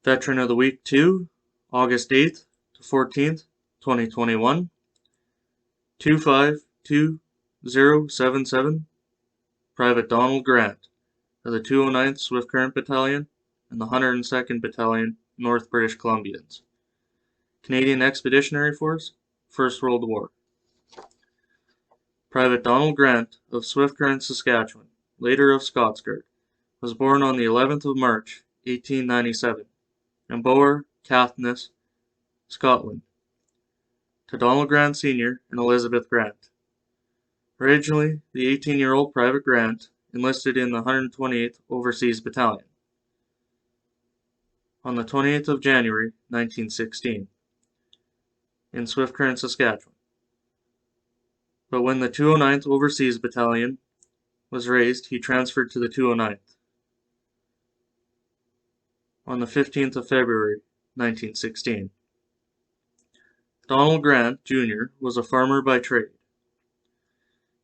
Veteran of the Week 2, August 8th to 14th, 2021, 252077, Private Donald Grant of the 209th Swift Current Battalion and the 102nd Battalion, North British Columbians. Canadian Expeditionary Force, First World War. Private Donald Grant of Swift Current, Saskatchewan, later of Scotsguard, was born on the 11th of March, 1897, in Bower, Caithness, Scotland, to Donald Grant Sr. and Elizabeth Grant. Originally, the 18-year-old Private Grant enlisted in the 128th Overseas Battalion on the 28th of January, 1916, in Swift Current, Saskatchewan. But when the 209th Overseas Battalion was raised, he transferred to the 209th on the 15th of February, 1916. Donald Grant, Jr. was a farmer by trade.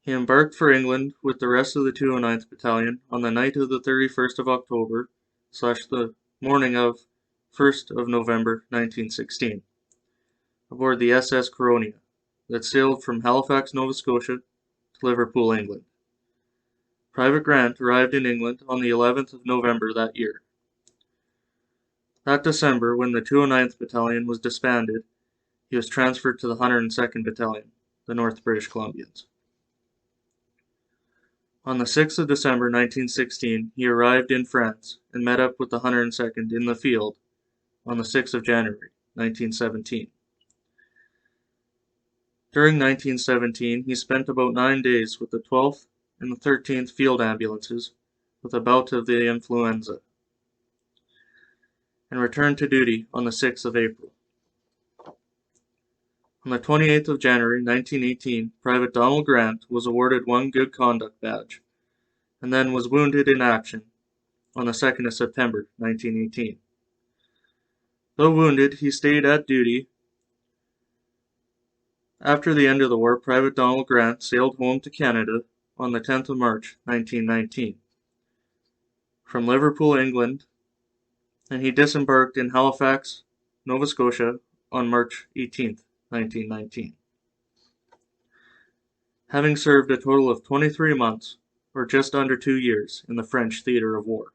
He embarked for England with the rest of the 209th Battalion on the night of the 31st of October / the morning of 1st of November 1916, aboard the SS Coronia that sailed from Halifax, Nova Scotia to Liverpool, England. Private Grant arrived in England on the 11th of November that year. That December, when the 209th Battalion was disbanded, he was transferred to the 102nd Battalion, the North British Columbians. On the 6th of December 1916, he arrived in France and met up with the 102nd in the field on the 6th of January 1917. During 1917, he spent about 9 days with the 12th and the 13th Field Ambulances with a bout of the influenza, and returned to duty on the 6th of April. On the 28th of January 1918, Private Donald Grant was awarded one Good Conduct Badge, and then was wounded in action on the 2nd of September 1918. Though wounded, he stayed at duty. After the end of the war, Private Donald Grant sailed home to Canada on the 10th of March 1919 from Liverpool, England, and he disembarked in Halifax, Nova Scotia on March 18th, 1919. Having served a total of 23 months, or just under 2 years, in the French theatre of war.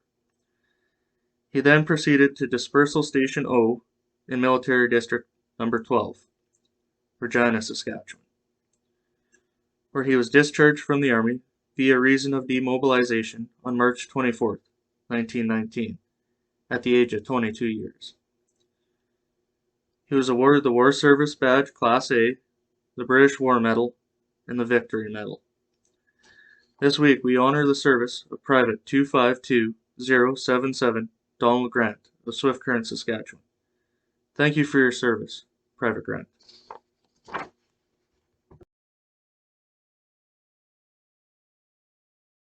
He then proceeded to Dispersal Station O in Military District No. 12, Regina, Saskatchewan, where he was discharged from the Army via reason of demobilization on March 24, 1919, at the age of 22 years. He was awarded the War Service Badge Class A, the British War Medal, and the Victory Medal. This week we honor the service of Private 252077 Donald Grant of Swift Current, Saskatchewan. Thank you for your service, Private Grant.